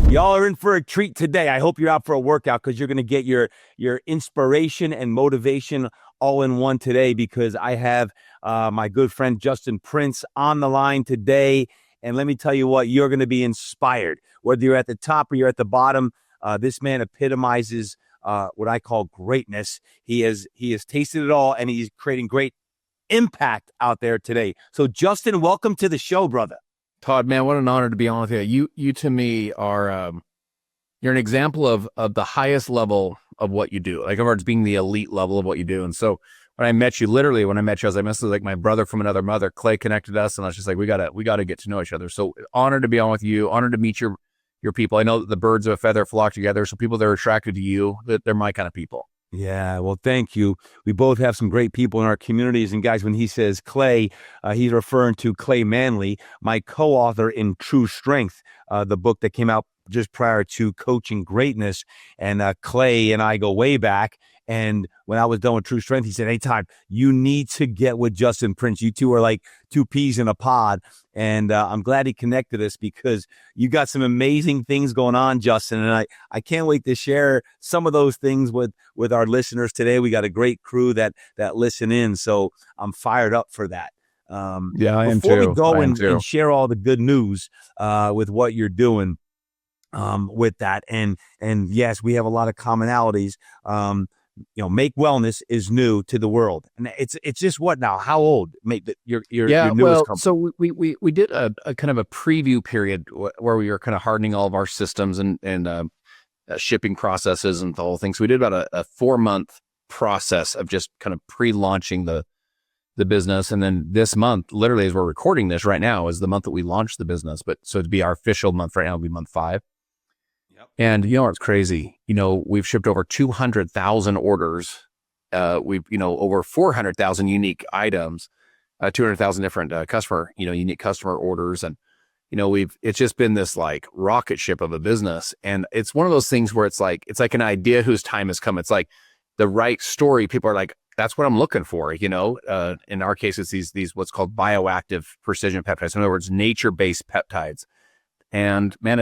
Y'all are in for a treat today. I hope you're out for a workout because you're going to get your inspiration and motivation all in one today, because I have my good friend Justin Prince on the line today. And let me tell you what, you're going to be inspired. Whether you're at the top or you're at the bottom, this man epitomizes what I call greatness. He has tasted it all, and he's creating great impact out there today. So Justin, welcome to the show, brother. Todd, man, what an honor to be on with you. You to me are, you're an example of the highest level of what you do. Like, in other words, being the elite level of what you do. And so when I met you, I was like my brother from another mother. Clay connected us, and I was just like, we gotta get to know each other. So honored to be on with you. Honored to meet your people. I know that the birds of a feather flock together. So people that are attracted to you, that they're my kind of people. Yeah, well, thank you. We both have some great people in our communities. And guys, when he says Clay, he's referring to Clay Manley, my co-author in True Strength, the book that came out just prior to Coaching Greatness. And Clay and I go way back. And when I was done with True Strength, he said, hey, Todd, you need to get with Justin Prince. You two are like two peas in a pod. And I'm glad he connected us, because you got some amazing things going on, Justin. And I can't wait to share some of those things with our listeners today. We got a great crew that listen in. So I'm fired up for that. Yeah, I am too. Before we go and share all the good news with what you're doing with that. And yes, we have a lot of commonalities. Make Wellness is new to the world, and it's just what now? How old? Your newest company. So we did a kind of a preview period where we were kind of hardening all of our systems and shipping processes and the whole thing. So we did about a 4-month process of just kind of pre-launching the business, and then this month, literally as we're recording this right now, is the month that we launched the business. But so to be our official month right now, will be month 5. And it's crazy. We've shipped over 200,000 orders. We've, over 400,000 unique items, 200,000 different unique customer orders. And, it's just been this like rocket ship of a business. And it's one of those things where it's like an idea whose time has come. It's like the right story. People are like, that's what I'm looking for. In our case, it's these what's called bioactive precision peptides. In other words, nature-based peptides. And man,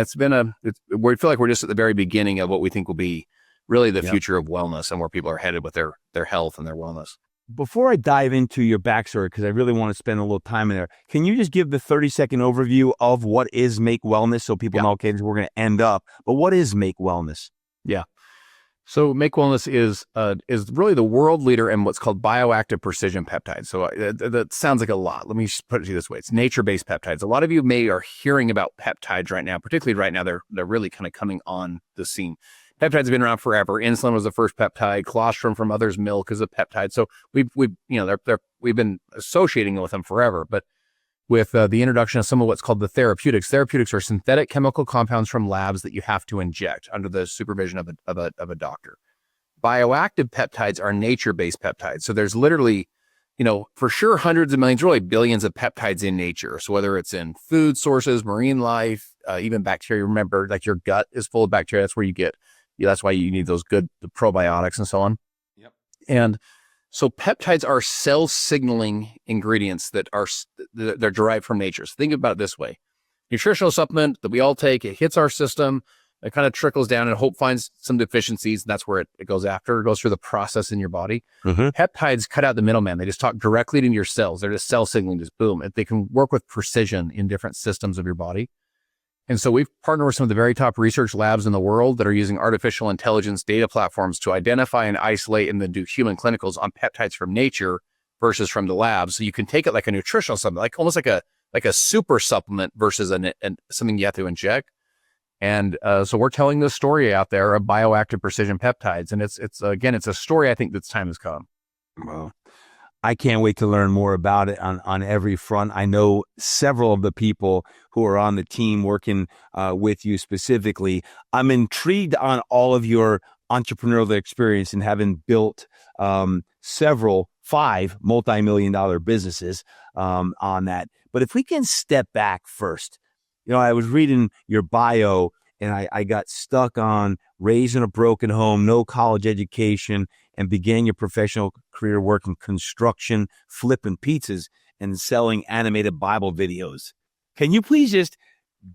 we feel like we're just at the very beginning of what we think will be really the future of wellness and where people are headed with their health and their wellness. Before I dive into your backstory, because I really want to spend a little time in there, can you just give the 30-second overview of what is Make Wellness, so people know, okay, we're going to end up, but what is Make Wellness? Yeah. So Make Wellness is really the world leader in what's called bioactive precision peptides. So that sounds like a lot. Let me just put it to you this way. It's nature-based peptides. A lot of you are hearing about peptides right now, particularly right now. They're really kind of coming on the scene. Peptides have been around forever. Insulin was the first peptide. Colostrum from mother's milk is a peptide. So we've been associating with them forever. But with the introduction of some of what's called the therapeutics. Therapeutics are synthetic chemical compounds from labs that you have to inject under the supervision of a doctor. Bioactive peptides are nature-based peptides. So there's literally, for sure hundreds of millions, really billions of peptides in nature. So whether it's in food sources, marine life, even bacteria, remember, like your gut is full of bacteria. That's where you get, that's why you need those good probiotics and so on. Yep. And so peptides are cell signaling ingredients they're derived from nature. So think about it this way. Nutritional supplement that we all take, it hits our system, it kind of trickles down and hope finds some deficiencies. And that's where it goes after. It goes through the process in your body. Mm-hmm. Peptides cut out the middleman. They just talk directly to your cells. They're just cell signaling, just boom. They can work with precision in different systems of your body. And so we've partnered with some of the very top research labs in the world that are using artificial intelligence data platforms to identify and isolate and then do human clinicals on peptides from nature versus from the lab. So you can take it like a nutritional supplement, like almost like a super supplement versus something you have to inject. And so we're telling this story out there of bioactive precision peptides. And it's a story I think that's time has come. Well, I can't wait to learn more about it on every front. I know several of the people who are on the team working with you specifically. I'm intrigued on all of your entrepreneurial experience and having built 5 multi-million-dollar businesses on that. But if we can step back first, I was reading your bio and I got stuck on raised in a broken home, no college education, and began your professional career working construction, flipping pizzas, and selling animated Bible videos. Can you please just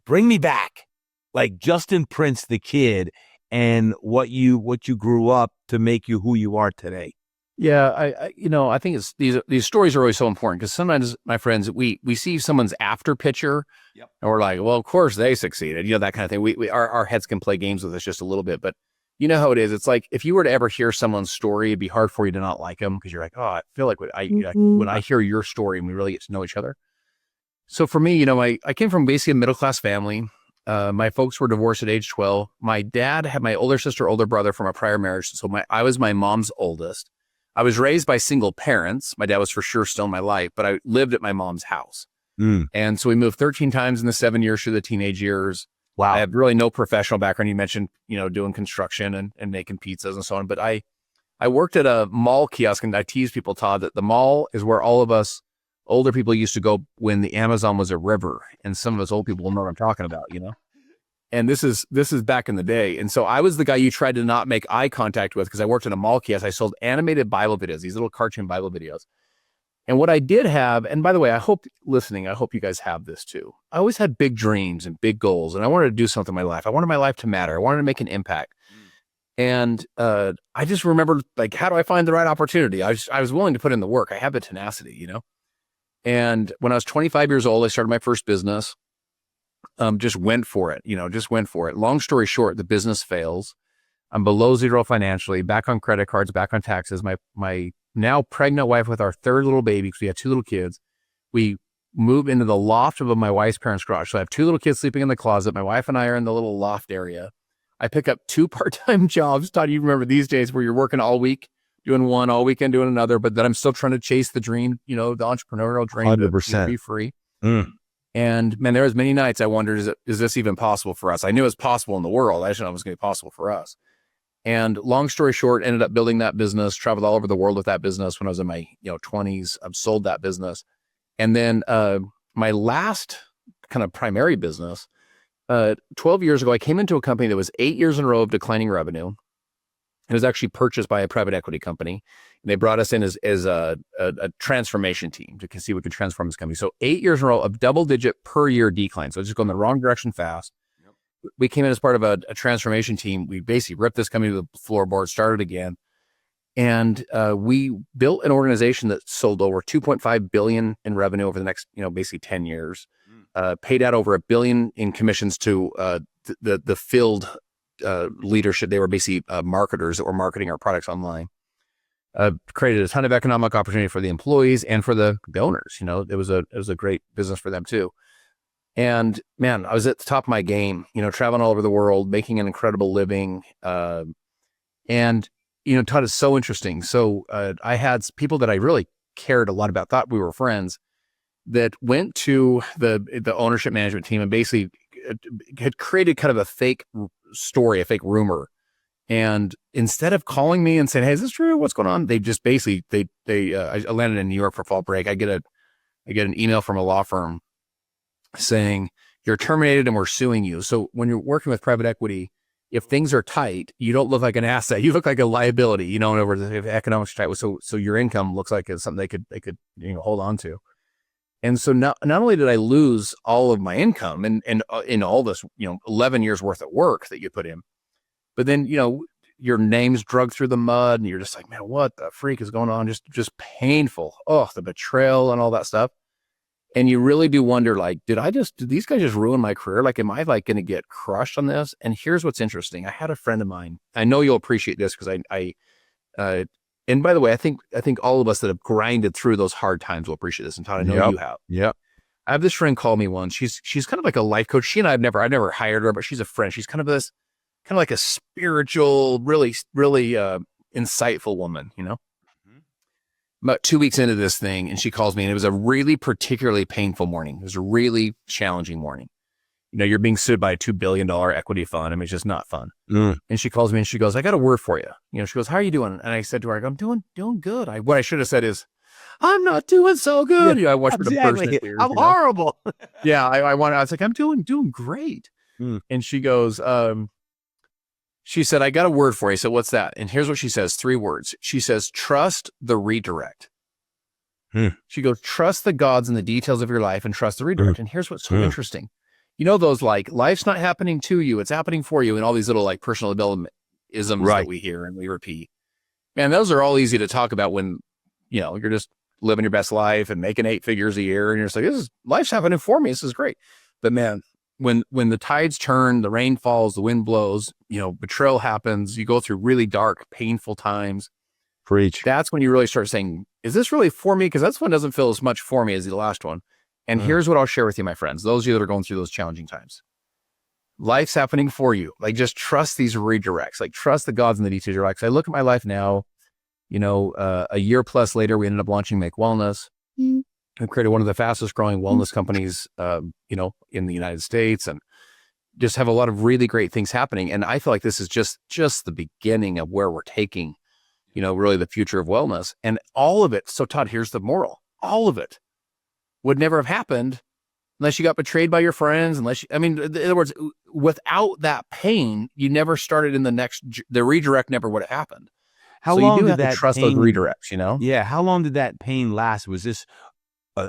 bring me back? like Justin Prince, the kid, and what you grew up to make you who you are today? Yeah, I think it's these stories are always so important because sometimes, my friends, we see someone's after picture, Yep. and we're like, well, of course they succeeded, that kind of thing. Our heads can play games with us just a little bit, but you know how it is. It's like if you were to ever hear someone's story, it'd be hard for you to not like them because you're like, oh, I feel like when I hear your story and we really get to know each other. So for me, I came from basically a middle class family. My folks were divorced at age 12. My dad had my older sister, older brother from a prior marriage, so I was my mom's oldest. I was raised by single parents. My dad was for sure still in my life, but I lived at my mom's house. And so we moved 13 times in the 7 years through the teenage years. Wow. I have really no professional background. You mentioned, doing construction and making pizzas and so on. But I worked at a mall kiosk, and I tease people, Todd, that the mall is where all of us older people used to go when the Amazon was a river. And some of us old people will know what I'm talking about, And this is back in the day. And so I was the guy you tried to not make eye contact with because I worked in a mall kiosk. I sold animated Bible videos, these little cartoon Bible videos. And what I did have, and by the way, I hope you guys have this too. I always had big dreams and big goals, and I wanted to do something in my life. I wanted my life to matter. I wanted to make an impact. And I just remember, like, how do I find the right opportunity? I was willing to put in the work. I have the tenacity, And when I was 25 years old, I started my first business. Just went for it, Long story short, the business fails. I'm below zero financially, back on credit cards, back on taxes. My now pregnant wife with our third little baby, because we had 2 little kids, we move into the loft of my wife's parents' garage. So I have 2 little kids sleeping in the closet. My wife and I are in the little loft area. I pick up 2 part-time jobs. Todd, you remember these days where you're working all week, doing one, all weekend doing another, but then I'm still trying to chase the dream, the entrepreneurial dream 100%. to be free. And man, there was many nights I wondered, is this even possible for us? I knew it was possible in the world. I just didn't know it was going to be possible for us. And long story short, ended up building that business, traveled all over the world with that business when I was in my 20s. I've sold that business. And then my last kind of primary business, 12 years ago, I came into a company that was 8 years in a row of declining revenue. It was actually purchased by a private equity company. And they brought us in as a transformation team to see what could transform this company. So 8 years in a row of double-digit per year decline. So it's just going the wrong direction fast. Yep. We came in as part of a transformation team. We basically ripped this company to the floorboard, started again. And we built an organization that sold over $2.5 billion in revenue over the next, basically 10 years. Paid out over $1 billion in commissions to the field leadership. They were basically marketers that were marketing our products online. Created a ton of economic opportunity for the employees and for the owners. It was a great business for them too. And man, I was at the top of my game, traveling all over the world, making an incredible living. And Todd, is so interesting. So I had people that I really cared a lot about, thought we were friends, that went to the ownership management team and basically had created kind of a fake story, a fake rumor. And instead of calling me and saying, "Hey, is this true? What's going on?" They just basically, I landed in New York for fall break. I get an email from a law firm saying, "You're terminated and we're suing you." So when you're working with private equity, if things are tight, you don't look like an asset. You look like a liability, over the economics are tight. So your income looks like it's something they could hold on to. And so not only did I lose all of my income and in all this, 11 years worth of work that you put in, but then, your name's dragged through the mud and you're just like, man, what the freak is going on? Just painful. Oh, the betrayal and all that stuff. And you really do wonder, like, did these guys just ruin my career? Like, am I like going to get crushed on this? And here's what's interesting. I had a friend of mine. I know you'll appreciate this because and by the way, I think all of us that have grinded through those hard times will appreciate this. And Todd, I know you have. Yep. I have this friend call me once. She's kind of like a life coach. She and I've never hired her, but she's a friend. She's kind of like a spiritual, really, really insightful woman, About 2 weeks into this thing, and she calls me, and it was a really particularly painful morning. It was a really challenging morning. You're being sued by a $2 billion equity fund. I mean, it's just not fun. And she calls me and she goes, "I got a word for you." She goes, "How are you doing?" And I said to her, "I'm doing good." What I should have said is, "I'm not doing so good." I watched her burst into tears. I'm horrible. Yeah, I was like, "I'm doing great." And she goes, she said, "I got a word for you." So what's that? And here's what she says, 3 words. She says, "Trust the redirect." She goes, "Trust the gods and the details of your life and trust the redirect." And here's what's so interesting. those like life's not happening to you, it's happening for you, and all these little like personal development isms that we hear and we repeat. Man, those are all easy to talk about when, you're just living your best life and making 8 figures a year. And you're just like, life's happening for me. This is great. But man, when the tides turn, the rain falls, the wind blows, betrayal happens, you go through really dark, painful times. Preach. That's when you really start saying, is this really for me? Because this one doesn't feel as much for me as the last one. And here's what I'll share with you, my friends, those of you that are going through those challenging times. Life's happening for you. Like, just trust these redirects, like trust the gods and the details. I look at my life now, a year plus later, we ended up launching Make Wellness. We created one of the fastest growing wellness companies, in the United States, and just have a lot of really great things happening. And I feel like this is just the beginning of where we're taking, really the future of wellness and all of it. So Todd, here's the moral. All of it would never have happened unless you got betrayed by your friends, in other words, without that pain, you never started in the redirect never would have happened. How so long you do did have that to trust pain, those redirects, Yeah. How long did that pain last? Was this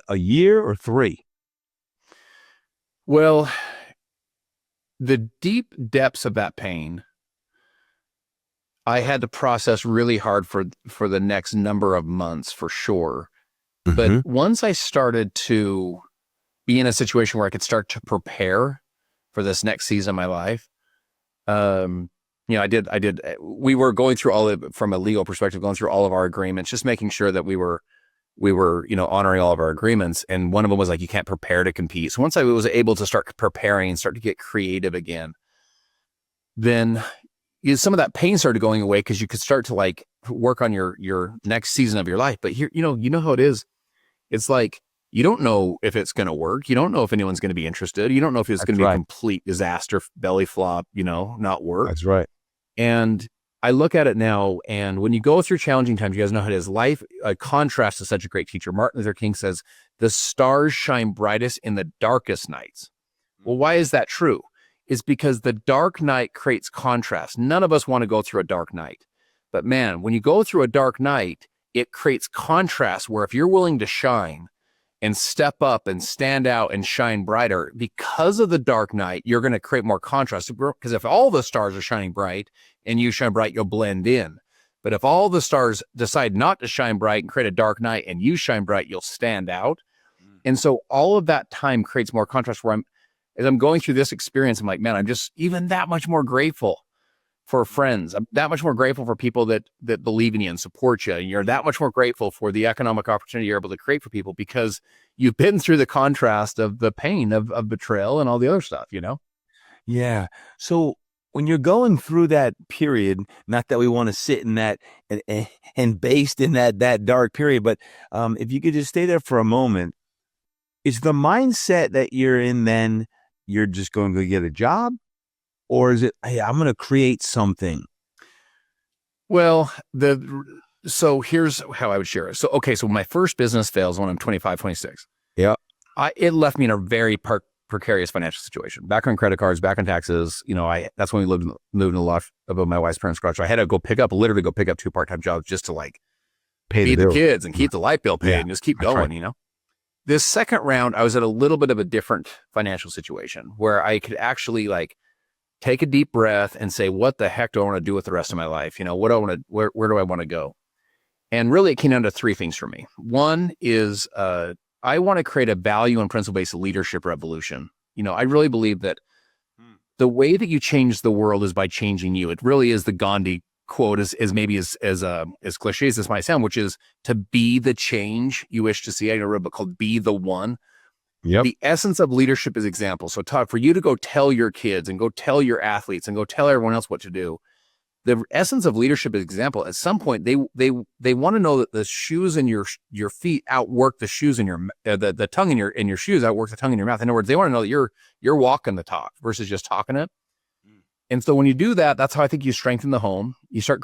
a year or 3? Well, the deep depths of that pain, I had to process really hard for the next number of months, for sure. But once I started to be in a situation where I could start to prepare for this next season of my life, we were going through from a legal perspective, going through all of our agreements, just making sure that we were, honoring all of our agreements. And one of them was like, you can't prepare to compete. So once I was able to start preparing and start to get creative again, then some of that pain started going away, because you could start to like work on your next season of your life. But here, how it is. It's like, you don't know if it's going to work. You don't know if anyone's going to be interested. You don't know if it's going to be a complete disaster, belly flop, not work. That's right. And I look at it now, and when you go through challenging times, you guys know how it is. Life, contrast is such a great teacher. Martin Luther King says, the stars shine brightest in the darkest nights. Well, why is that true? It's because the dark night creates contrast. None of us want to go through a dark night. But man, when you go through a dark night, it creates contrast where if you're willing to shine and step up and stand out and shine brighter, because of the dark night, you're going to create more contrast. Because if all the stars are shining bright and you shine bright, you'll blend in. But if all the stars decide not to shine bright and create a dark night and you shine bright, you'll stand out. And so all of that time creates more contrast where as I'm going through this experience, I'm like, man, I'm just even that much more grateful for friends. I'm that much more grateful for people that believe in you and support you. And you're that much more grateful for the economic opportunity you're able to create for people, because you've been through the contrast of the pain of betrayal and all the other stuff, Yeah. So when you're going through that period, not that we want to sit in that and based in that dark period, but if you could just stay there for a moment, is the mindset that you're in then you're just going to get a job? Or is it, hey, I'm going to create something? Well, so here's how I would share it. So when my first business fails when I'm 25, 26. Yeah. It left me in a very precarious financial situation. Back on credit cards, back on taxes. That's when we moved in a lot above my wife's parents' garage. So I had to literally go pick up 2 part-time jobs just to like feed the kids and keep the light bill paid and just keep going, This second round, I was at a little bit of a different financial situation where I could actually like take a deep breath and say, what the heck do I want to do with the rest of my life? What do I want to, where do I want to go? And really it came down to 3 things for me. One is, I want to create a value and principle-based leadership revolution. I really believe that the way that you change the world is by changing you. It really is the Gandhi quote, as cliche as this might sound, which is to be the change you wish to see. I wrote a book called Be the One. Yep. The essence of leadership is example. So Todd, for you to go tell your kids and go tell your athletes and go tell everyone else what to do, the essence of leadership is example. At some point, they want to know that the shoes in your feet outwork the shoes in your the tongue in your shoes outwork the tongue in your mouth. In other words, they want to know that you're walking the talk versus just talking it. And so when you do that, that's how I think you strengthen the home. You start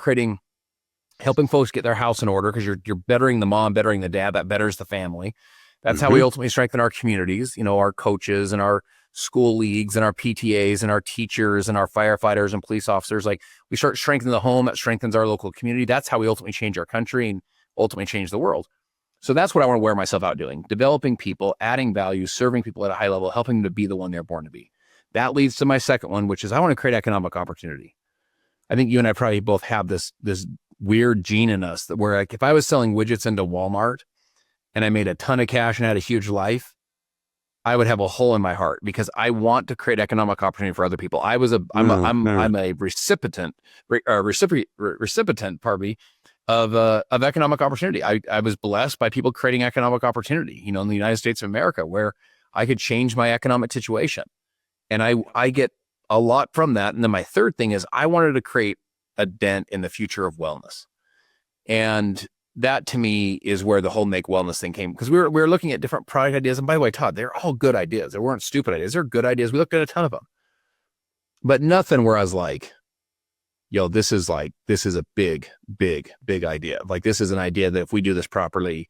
helping folks get their house in order, because you're bettering the mom, bettering the dad. That betters the family. That's how we ultimately strengthen our communities. Our coaches and our school leagues and our PTAs and our teachers and our firefighters and police officers. Like, we start strengthening the home, that strengthens our local community. That's how we ultimately change our country and ultimately change the world. So that's what I want to wear myself out doing: developing people, adding value, serving people at a high level, helping them to be the one they're born to be. That leads to my second one, which is I want to create economic opportunity. I think you and I probably both have this weird gene in us that where like if I was selling widgets into Walmart and I made a ton of cash and had a huge life, I would have a hole in my heart because I want to create economic opportunity for other people. I'm a recipient, pardon me, of economic opportunity. I was blessed by people creating economic opportunity, in the United States of America, where I could change my economic situation. And I get a lot from that. And then my third thing is I wanted to create a dent in the future of wellness. And that to me is where the whole make wellness thing came, because we were looking at different product ideas. And by the way, Todd, they're all good ideas. They weren't stupid ideas. They're good ideas. We looked at a ton of them, but nothing where I was like, yo, this is a big, big, big idea. Like, this is an idea that if we do this properly,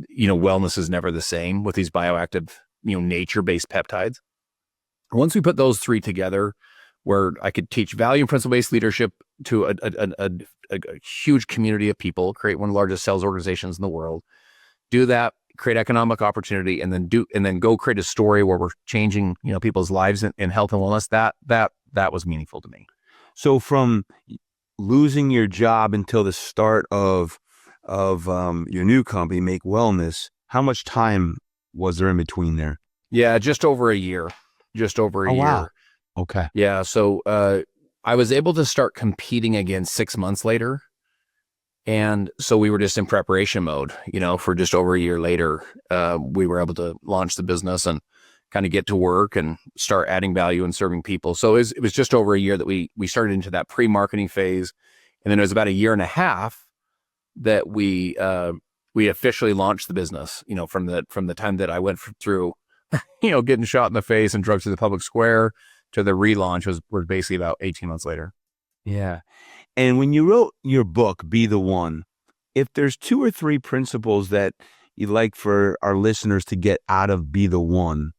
wellness is never the same with these bioactive, nature-based peptides. Once we put those three together, where I could teach value and principle-based leadership to a huge community of people, create one of the largest sales organizations in the world, do that, create economic opportunity, and then go create a story where we're changing, people's lives in health and wellness. That was meaningful to me. So from losing your job until the start of your new company, Make Wellness, how much time was there in between there? Yeah, just over a year. Wow. Okay. Yeah. So I was able to start competing again 6 months later. And so we were just in preparation mode, for just over a year later, we were able to launch the business and kind of get to work and start adding value and serving people. So it was just over a year that we started into that pre-marketing phase. And then it was about a year and a half that we officially launched the business, from the time that I went through, getting shot in the face and drugged to the public square to the relaunch was basically about 18 months later. Yeah. And when you wrote your book, Be the One, if there's 2 or 3 principles that you'd like for our listeners to get out of Be the One,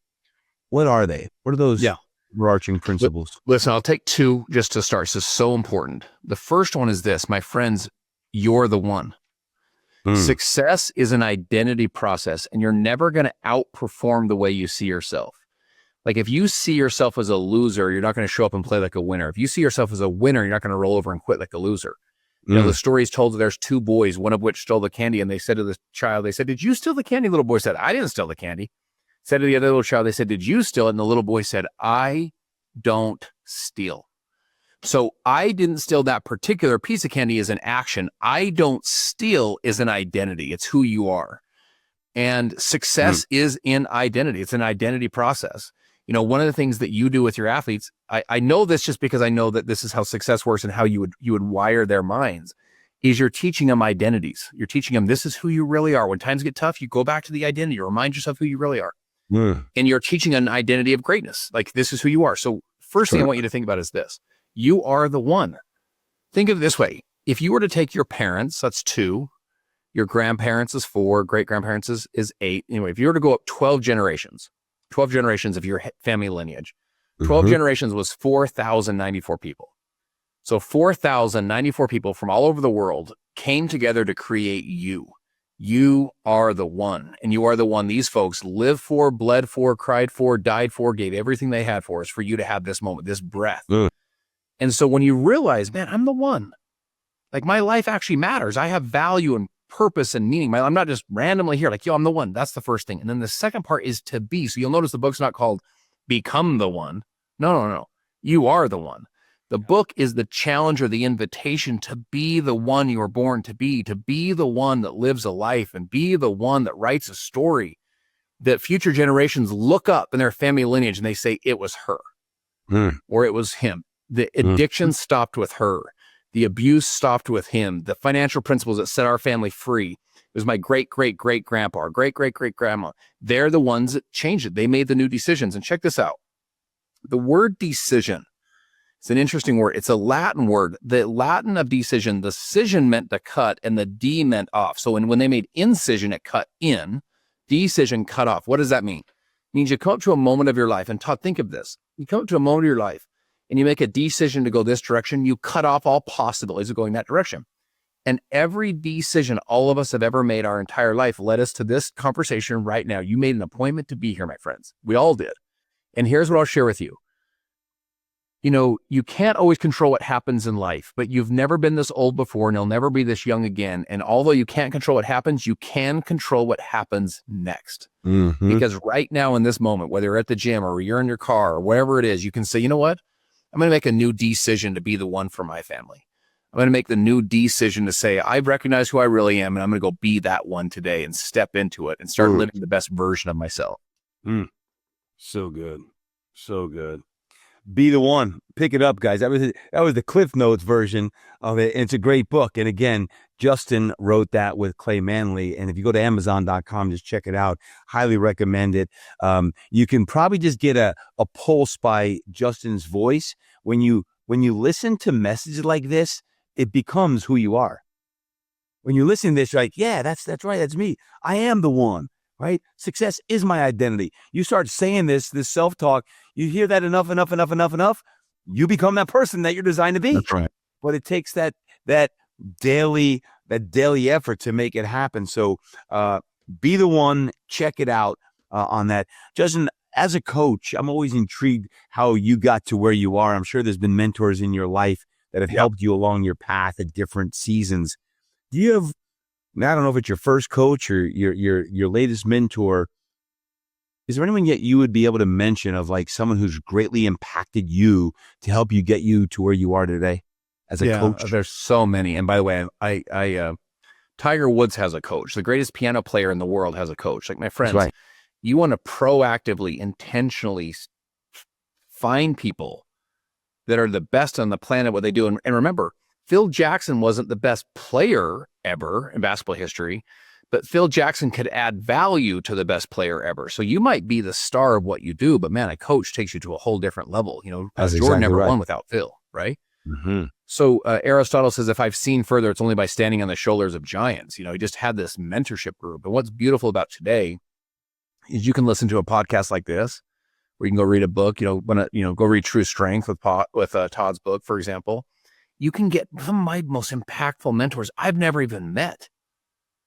what are they? What are those overarching principles? Listen, I'll take 2 just to start. This is so important. The first one is this, my friends, you're the one. Success is an identity process, and you're never going to outperform the way you see yourself. Like, if you see yourself as a loser, you're not going to show up and play like a winner. If you see yourself as a winner, you're not going to roll over and quit like a loser. The story is told that there's 2 boys, one of which stole the candy, and they said to the child, they said, "Did you steal the candy?" The little boy said, "I didn't steal the candy." Said to the other little child, they said, "Did you steal it?" And the little boy said, "I don't steal." So I didn't steal that particular piece of candy is an action. I don't steal is an identity. It's who you are. And success is in identity. It's an identity process. One of the things that you do with your athletes, I know this just because I know that this is how success works and how you would wire their minds, is you're teaching them identities. You're teaching them this is who you really are. When times get tough, you go back to the identity, remind yourself who you really are. And you're teaching an identity of greatness. Like, this is who you are. So first thing I want you to think about is this. You are the one. Think of it this way. If you were to take your parents, that's 2, your grandparents is 4, great-grandparents is 8. Anyway, if you were to go up 12 generations of your family lineage, 12 generations was 4,094 people. So 4,094 people from all over the world came together to create you. You are the one, and you are the one these folks lived for, bled for, cried for, died for, gave everything they had for us for you to have this moment, this breath. And so when you realize, man, I'm the one, like, my life actually matters. I have value and purpose and meaning. I'm not just randomly here, like, yo, I'm the one. That's the first thing. And then the second part is to be. So you'll notice the book's not called Become the One. No. You are the one. The book is the challenge or the invitation to be the one you were born to be the one that lives a life and be the one that writes a story that future generations look up in their family lineage and they say, it was her or it was him. The addiction stopped with her. The abuse stopped with him. The financial principles that set our family free. It was my great-great-great-grandpa, or great-great-great-grandma. They're the ones that changed it. They made the new decisions. And check this out. The word decision, it's an interesting word. It's a Latin word. The Latin of decision meant to cut, and the D meant off. So when they made incision, it cut in. Decision, cut off. What does that mean? It means you come up to a moment of your life, and Todd, think of this. You come up to a moment of your life, and you make a decision to go this direction, you cut off all possibilities of going that direction. And every decision all of us have ever made our entire life led us to this conversation right now. You made an appointment to be here, my friends. We all did. And here's what I'll share with you. you can't always control what happens in life, but you've never been this old before and you'll never be this young again. And although you can't control what happens, you can control what happens next. Mm-hmm. Because right now in this moment, whether you're at the gym or you're in your car or wherever it is, you can say, you know what? I'm going to make a new decision to be the one for my family. I'm going to make the new decision to say, I recognize who I really am, and I'm going to go be that one today and step into it and start living the best version of myself. So good. So good. Be the one. Pick it up, guys. That was the Cliff Notes version of it. And it's a great book. And again, Justin wrote that with Clay Manley. And if you go to Amazon.com, just check it out. Highly recommend it. You can probably just get a pulse by Justin's voice. When you listen to messages like this, it becomes who you are. When you listen to this, you're like, yeah, that's right. That's me. I am the one. Right? Success is my identity. You start saying this self-talk, you hear that enough, you become that person that you're designed to be. That's right. But it takes that daily effort to make it happen. So be the one, check it out on that. Justin, as a coach, I'm always intrigued how you got to where you are. I'm sure there's been mentors in your life that have helped you along your path at different seasons. Do you have, I don't know if it's your first coach or your latest mentor, is there anyone yet you would be able to mention of like someone who's greatly impacted you to help you get you to where you are today as a coach? There's so many. And by the way, I Tiger Woods has a coach. The greatest piano player in the world has a coach. Like my friends, right. You want to proactively, intentionally find people that are the best on the planet, what they do. And remember, Phil Jackson wasn't the best player ever in basketball history, but Phil Jackson could add value to the best player ever. So you might be the star of what you do, but man, a coach takes you to a whole different level. Jordan exactly never right. won without Phil, right? Mm-hmm. So Aristotle says, if I've seen further, it's only by standing on the shoulders of giants. He just had this mentorship group. And what's beautiful about today is you can listen to a podcast like this, or you can go read a book, go read True Strength with Todd's book, for example. You can get some of my most impactful mentors I've never even met.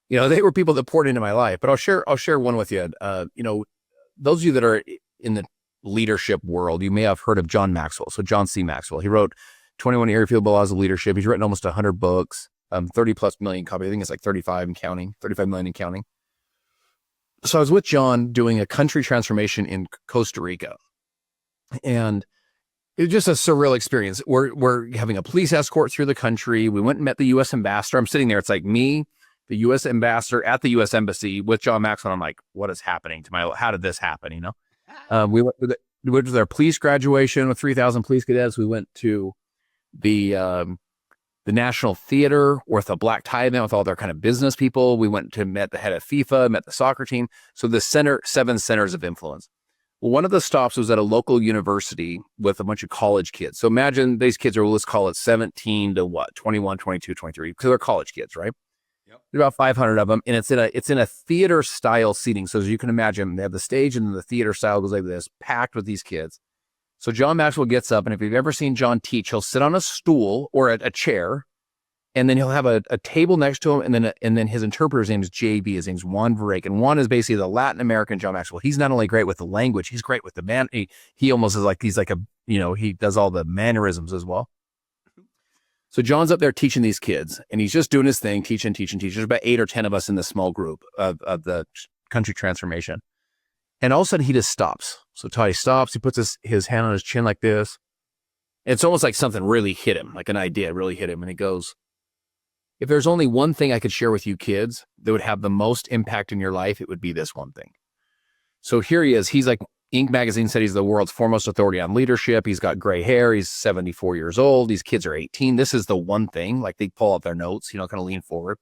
They were people that poured into my life, but I'll share one with you. Those of you that are in the leadership world, you may have heard of John Maxwell. So John C. Maxwell, he wrote 21 Irrefutable Laws of Leadership. He's written almost 100 books, 30 plus million copies. I think it's like 35 million and counting. So I was with John doing a country transformation in Costa Rica, and it was just a surreal experience. We're having a police escort through the country. We went and met the U.S. ambassador. I'm sitting there. It's like me, the U.S. ambassador at the U.S. embassy with John Maxwell. I'm like, what is happening to how did this happen? We went to their police graduation with 3,000 police cadets. We went to the National Theater with a black tie event with all their kind of business people. We went to met the head of FIFA, met the soccer team. So the 7 centers of influence. Well, one of the stops was at a local university with a bunch of college kids. So imagine these kids are, let's call it 17 to 21, 22, 23, because they're college kids, right? Yep. There's about 500 of them, and it's in a theater style seating. So as you can imagine, they have the stage, and then the theater style goes like this, packed with these kids. So John Maxwell gets up, and if you've ever seen John teach, he'll sit on a stool or a chair, and then he'll have a table next to him, and then his interpreter's name is JB. His name's Juan Varek, and Juan is basically the Latin American John Maxwell. He's not only great with the language, he's great with the man. He almost is like, he does all the mannerisms as well. So John's up there teaching these kids, and he's just doing his thing, teaching. There's about 8 or 10 of us in this small group of the country transformation. And all of a sudden he just stops. So Todd stops, he puts his hand on his chin like this. It's almost like something really hit him, like an idea really hit him. And he goes, if there's only one thing I could share with you kids that would have the most impact in your life, it would be this one thing. So here he is. He's like, Inc. magazine said he's the world's foremost authority on leadership. He's got gray hair. He's 74 years old. These kids are 18. This is the one thing, like they pull out their notes, kind of lean forward.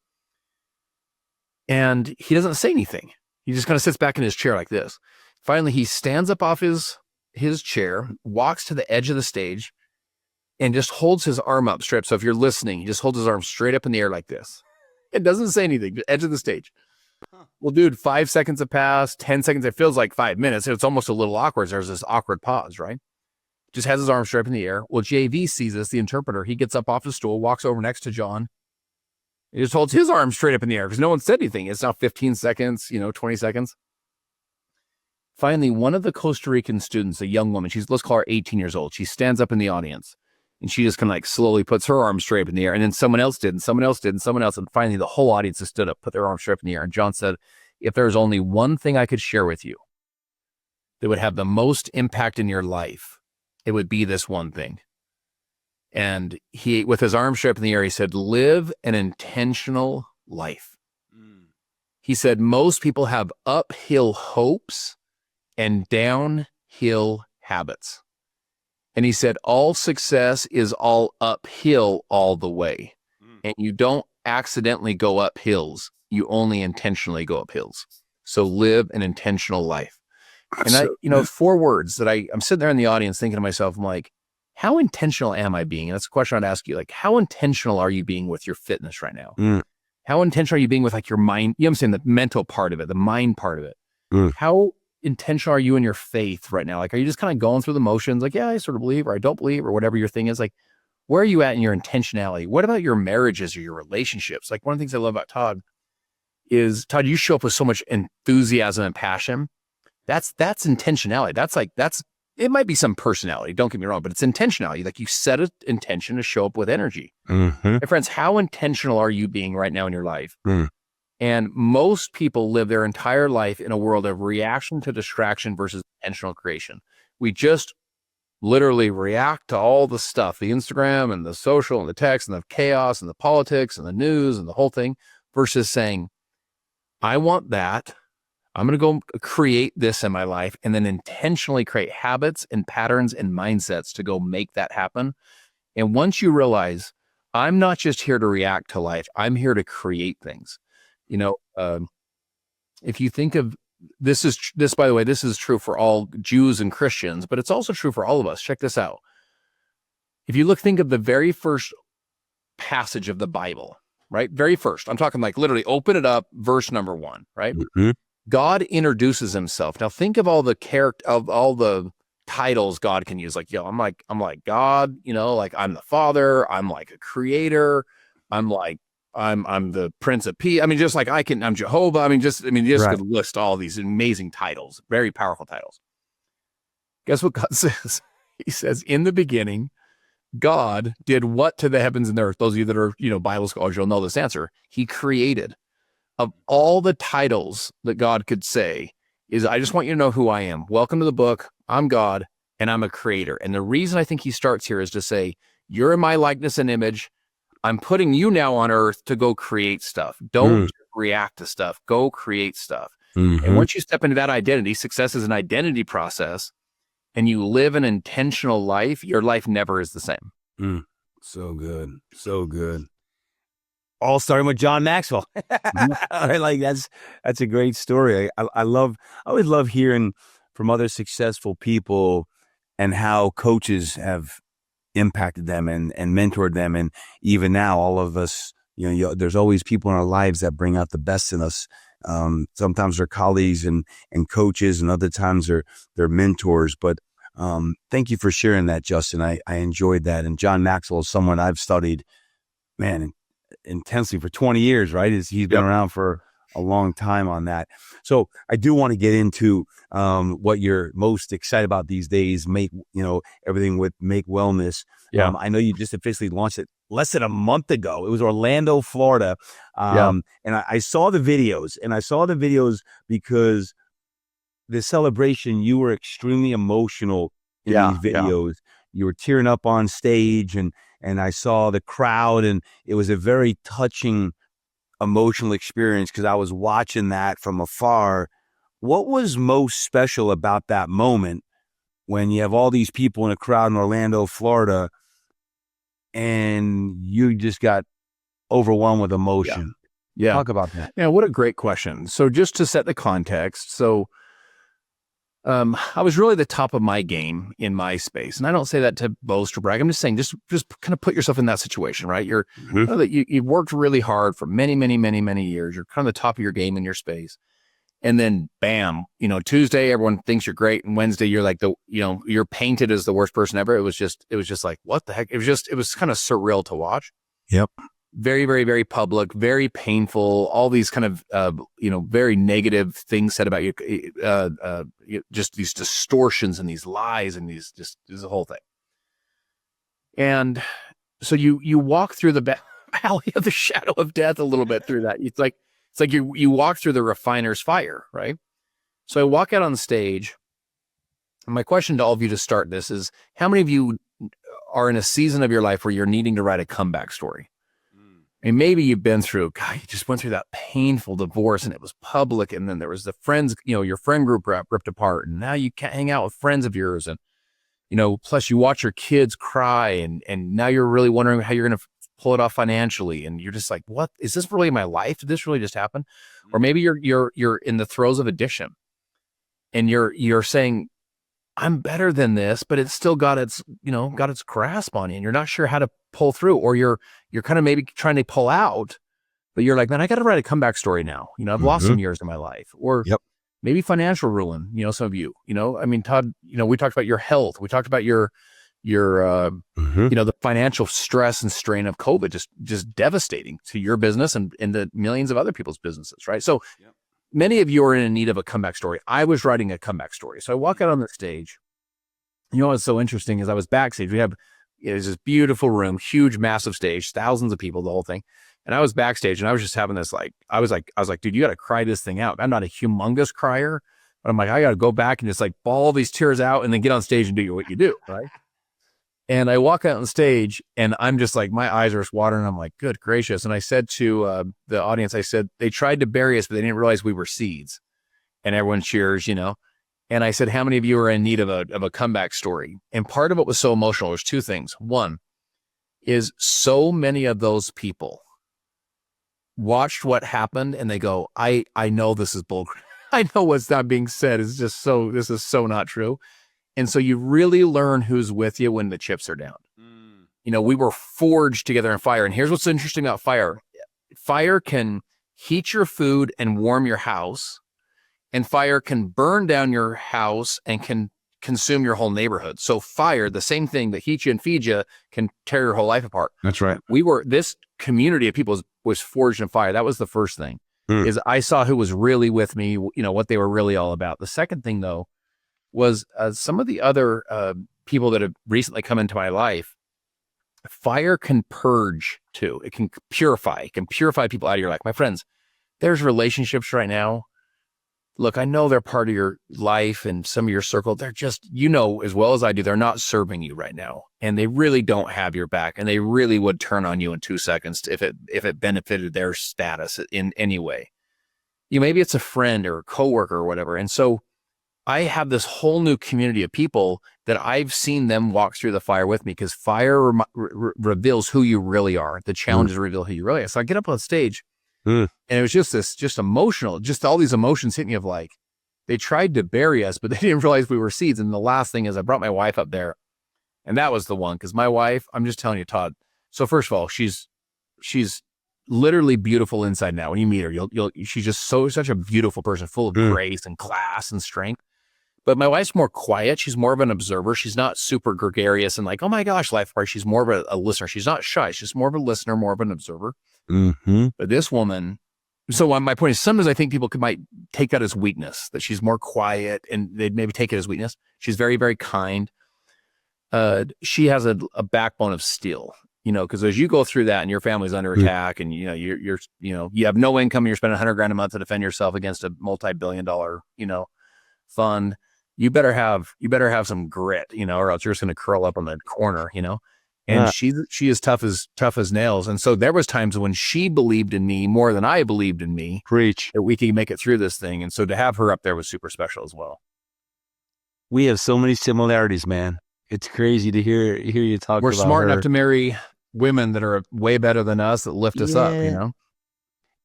And he doesn't say anything. He just kind of sits back in his chair like this. Finally, he stands up off his chair, walks to the edge of the stage, and just holds his arm up straight. So if you're listening, he just holds his arm straight up in the air like this. It doesn't say anything, edge of the stage. Well, dude, 5 seconds have passed, 10 seconds. It feels like 5 minutes. It's almost a little awkward. There's this awkward pause, right? Just has his arm straight up in the air. Well, JV sees this, the interpreter. He gets up off the stool, walks over next to John. He just holds his arm straight up in the air because no one said anything. It's now 15 seconds, 20 seconds. Finally, one of the Costa Rican students, a young woman, let's call her 18 years old. She stands up in the audience and she just kind of like slowly puts her arms straight up in the air. And then someone else did, and someone else did, and someone else. And finally, the whole audience just stood up, put their arms straight up in the air. And John said, if there's only one thing I could share with you that would have the most impact in your life, it would be this one thing. And he, with his arms straight up in the air, he said, live an intentional life. He said, most people have uphill hopes and downhill habits. And he said, all success is all uphill all the way. And you don't accidentally go up hills. You only intentionally go up hills. So live an intentional life. And 4 words that I'm sitting there in the audience thinking to myself, I'm like, how intentional am I being? And that's a question I'd ask you. Like, how intentional are you being with your fitness right now? How intentional are you being with like your mind? You know what I'm saying? The mental part of it, the mind part of it. How intentional are you in your faith right now? Like, are you just kind of going through the motions? Like, yeah, I sort of believe, or I don't believe, or whatever your thing is. Like, where are you at in your intentionality? What about your marriages or your relationships? Like, one of the things I love about Todd is, Todd, you show up with so much enthusiasm and passion. That's intentionality. It might be some personality, don't get me wrong, but it's intentionality. Like, you set an intention to show up with energy. My friends, how intentional are you being right now in your life? And most people live their entire life in a world of reaction to distraction versus intentional creation. We just literally react to all the stuff, the Instagram and the social and the text and the chaos and the politics and the news and the whole thing, versus saying, I want that. I'm going to go create this in my life, and then intentionally create habits and patterns and mindsets to go make that happen. And once you realize, I'm not just here to react to life, I'm here to create things. If you think of this, by the way, this is true for all Jews and Christians, but it's also true for all of us. Check this out. If you think of the very first passage of the Bible, right? Very first, I'm talking like literally open it up, verse number 1, right? God introduces himself. Now think of all the titles God can use. Like, I'm like God, like I'm the Father, I'm like a creator, I'm the Prince of Peace. I mean, just like I'm Jehovah. I mean, you just could list all these amazing titles, very powerful titles. Guess what God says? He says, in the beginning, God did what to the heavens and the earth? Those of you that are, Bible scholars, you'll know this answer. He created. Of all the titles that God could say is, I just want you to know who I am. Welcome to the book. I'm God and I'm a creator. And the reason I think he starts here is to say, you're in my likeness and image. I'm putting you now on earth to go create stuff. Don't react to stuff. Go create stuff. And once you step into that identity, success is an identity process, and you live an intentional life, your life never is the same. So good. So good. All starting with John Maxwell. Like that's a great story. I always love hearing from other successful people and how coaches have impacted them and mentored them. And even now, all of us, there's always people in our lives that bring out the best in us. Sometimes they're colleagues and coaches, and other times they're mentors. But thank you for sharing that, Justin. I enjoyed that. And John Maxwell is someone I've studied, intensely for 20 years, right? He's been around for a long time on that. So I do want to get into what you're most excited about these days, everything with Make Wellness. I know you just officially launched it less than a month ago. It was Orlando, Florida. And I saw the videos, because the celebration, you were extremely emotional in these videos. You were tearing up on stage, and I saw the crowd, and it was a very touching, emotional experience because I was watching that from afar. What was most special about that moment when you have all these people in a crowd in Orlando, Florida, and you just got overwhelmed with emotion? Talk about that. Yeah, what a great question. So just to set the context, I was really the top of my game in my space. And I don't say that to boast or brag. I'm just saying, just kind of put yourself in that situation, right? You've worked really hard for many, many, many, many years. You're kind of the top of your game in your space. And then bam, Tuesday, everyone thinks you're great. And Wednesday, you're like you're painted as the worst person ever. It was just like, what the heck? It was kind of surreal to watch. Yep. very, very, very public, very painful, all these kind of, very negative things said about you, just these distortions and these lies and these the whole thing. And so you walk through the valley of the shadow of death a little bit through that. It's like you walk through the refiner's fire, right? So I walk out on the stage. And my question to all of you to start this is, how many of you are in a season of your life where you're needing to write a comeback story? And maybe you've been through, God, you just went through that painful divorce and it was public. And then there was the friends, your friend group ripped apart. And now you can't hang out with friends of yours. And, plus you watch your kids cry and now you're really wondering how you're going to pull it off financially. And you're just like, what is this really my life? Did this really just happen? Or maybe you're in the throes of addiction and you're saying, I'm better than this, but it's still got its grasp on you and you're not sure how to pull through, or you're kind of maybe trying to pull out, but you're like, man, I got to write a comeback story now. I've lost some years in my life, or maybe financial ruin, some of you, I mean, Todd, we talked about your health. We talked about your the financial stress and strain of COVID, just devastating to your business and the millions of other people's businesses. Right. So many of you are in need of a comeback story. I was writing a comeback story. So I walk out on the stage. What's so interesting is I was backstage. We have this beautiful room, huge, massive stage, thousands of people, the whole thing. And I was backstage and I was just having this I was like, dude, you got to cry this thing out. I'm not a humongous crier, but I'm like, I got to go back and just ball these tears out and then get on stage and do what you do. Right. And I walk out on stage and I'm just like, my eyes are just watering. I'm like, good gracious. And I said to the audience, I said, they tried to bury us, but they didn't realize we were seeds. And everyone cheers, And I said, how many of you are in need of a comeback story? And part of what was so emotional, there's two things. One is so many of those people watched what happened and they go, I know this is bull. I know what's not being said is this is so not true. And so you really learn who's with you when the chips are down. We were forged together in fire. And here's what's interesting about fire. Fire can heat your food and warm your house. And fire can burn down your house and can consume your whole neighborhood. So fire, the same thing that heats you and feeds you, can tear your whole life apart. That's right. This community of people was forged in fire. That was the first thing, is I saw who was really with me, what they were really all about. The second thing, though, was some of the other people that have recently come into my life. Fire can purge too. It can purify. It can purify people out of your life. My friends, there's relationships right now. Look, I know they're part of your life and some of your circle. They're just, as well as I do, they're not serving you right now. And they really don't have your back. And they really would turn on you in 2 seconds if it benefited their status in any way. Maybe it's a friend or a coworker or whatever. And so I have this whole new community of people that I've seen them walk through the fire with me, because fire reveals who you really are. The challenges reveal who you really are. So I get up on stage and it was just emotional, just all these emotions hitting you of they tried to bury us, but they didn't realize we were seeds. And the last thing is I brought my wife up there, and that was the one, because my wife, I'm just telling you, Todd. So first of all, she's literally beautiful inside and out. When you meet her, she's just such a beautiful person, full of grace and class and strength. But my wife's more quiet. She's more of an observer. She's not super gregarious and oh my gosh, life party. She's more of a listener. She's not shy. She's more of a listener, more of an observer. But this woman, so my point is, sometimes I think people might take that as weakness, that she's more quiet, and they'd maybe take it as weakness. She's very, very kind. She has a backbone of steel, because as you go through that and your family's under attack and, you have no income and you're spending $100,000 a month to defend yourself against a multi-billion-dollar, fund. You better have some grit, or else you're just going to curl up on the corner, And she is tough as nails. And so there was times when she believed in me more than I believed in me. Preach. That we can make it through this thing. And so to have her up there was super special as well. We have so many similarities, man. It's crazy to hear you talk about her. We're smart enough to marry women that are way better than us, that lift us up,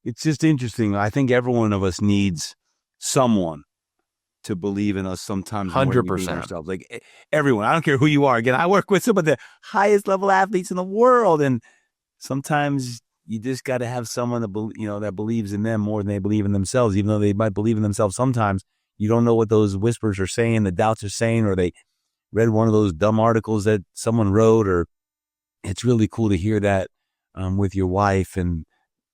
It's just interesting. I think every one of us needs someone to believe in us sometimes. 100%. Everyone, I don't care who you are. Again, I work with some of the highest level athletes in the world. And sometimes you just got to have someone that believes in them more than they believe in themselves, even though they might believe in themselves. Sometimes you don't know what those whispers are saying, the doubts are saying, or they read one of those dumb articles that someone wrote, or it's really cool to hear that with your wife and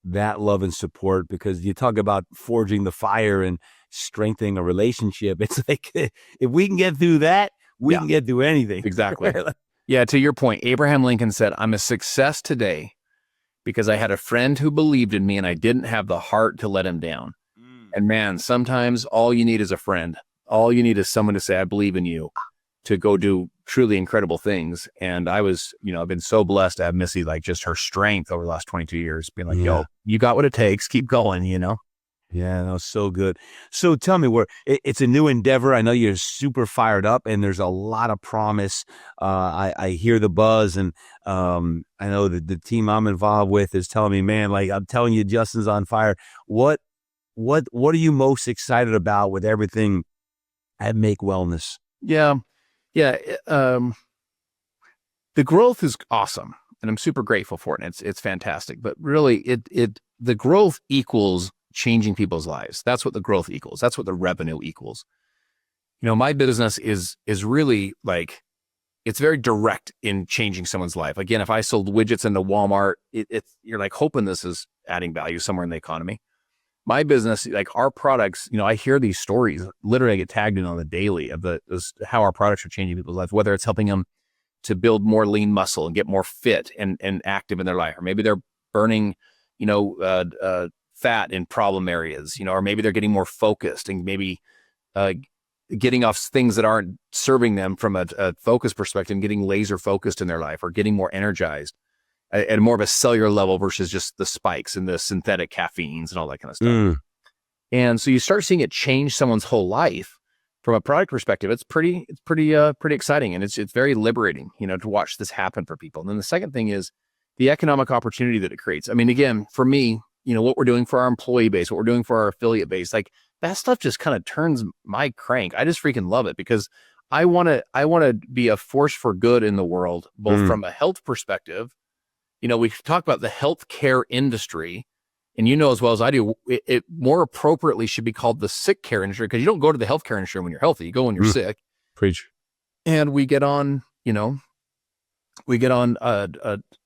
that love and support, because you talk about forging the fire and strengthening a relationship. It's like, if we can get through that, we Yeah. can get through anything. Exactly. Yeah. To your point, Abraham Lincoln said, I'm a success today because I had a friend who believed in me and I didn't have the heart to let him down. And man, sometimes all you need is a friend. All you need is someone to say, I believe in you, to go do truly incredible things. And I was, I've been so blessed to have Missy, like just her strength over the last 22 years, being like, yo, you got what it takes. Keep going, Yeah, that was so good. So tell me, it's a new endeavor. I know you're super fired up, and there's a lot of promise. I hear the buzz, and I know that the team I'm involved with is telling me, man, like I'm telling you, Justin's on fire. What are you most excited about with everything at Make Wellness? Yeah. Yeah. The growth is awesome, and I'm super grateful for it. And it's fantastic, but really the growth equals changing people's lives. That's what the growth equals. That's what the revenue equals. My business is really like, it's very direct in changing someone's life. Again, if I sold widgets into Walmart, you're like hoping this is adding value somewhere in the economy. My business, like our products, I hear these stories, literally I get tagged in on the daily of how our products are changing people's lives, whether it's helping them to build more lean muscle and get more fit and active in their life, or maybe they're burning, fat in problem areas, or maybe they're getting more focused and maybe getting off things that aren't serving them from a focus perspective, and getting laser focused in their life, or getting more energized at more of a cellular level versus just the spikes and the synthetic caffeines and all that kind of stuff. And so you start seeing it change someone's whole life from a product perspective. It's pretty exciting, and it's very liberating, to watch this happen for people. And then the second thing is the economic opportunity that it creates. I mean, again, for me, what we're doing for our employee base, what we're doing for our affiliate base, like that stuff just kind of turns my crank. I just freaking love it, because I want to be a force for good in the world, both from a health perspective. We talk about the healthcare industry, and as well as I do, it more appropriately should be called the sick care industry, because you don't go to the healthcare industry when you're healthy. You go when you're sick. Preach. And we get on,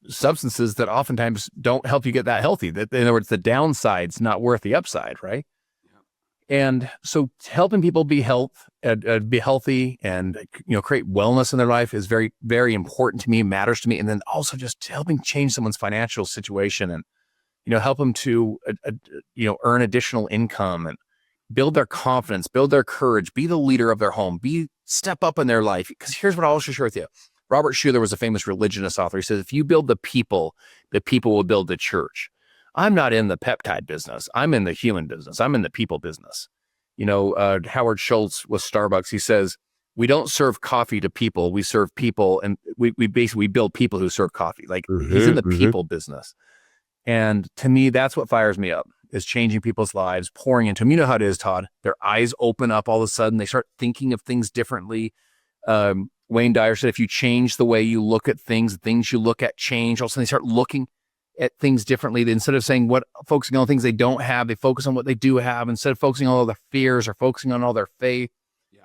substances that oftentimes don't help you get that healthy. That, in other words, the downside's not worth the upside, right? Yeah. And so helping people be healthy and create wellness in their life is very, very important to me, matters to me. And then also just helping change someone's financial situation and help them to earn additional income and build their confidence, build their courage, be the leader of their home, step up in their life. Because here's what I'll also share with you. Robert Schuller was a famous religionist author. He says, if you build the people will build the church. I'm not in the peptide business. I'm in the human business. I'm in the people business. Howard Schultz with Starbucks, he says, we don't serve coffee to people. We serve people, and we basically build people who serve coffee. Like he's in the people business. And to me, that's what fires me up, is changing people's lives, pouring into them. You know how it is, Todd. Their eyes open up all of a sudden. They start thinking of things differently. Wayne Dyer said, if you change the way you look at things, the things you look at change. All of a sudden they start looking at things differently. Instead of focusing on things they don't have, they focus on what they do have. Instead of focusing on all their fears or focusing on all their faith. Yeah.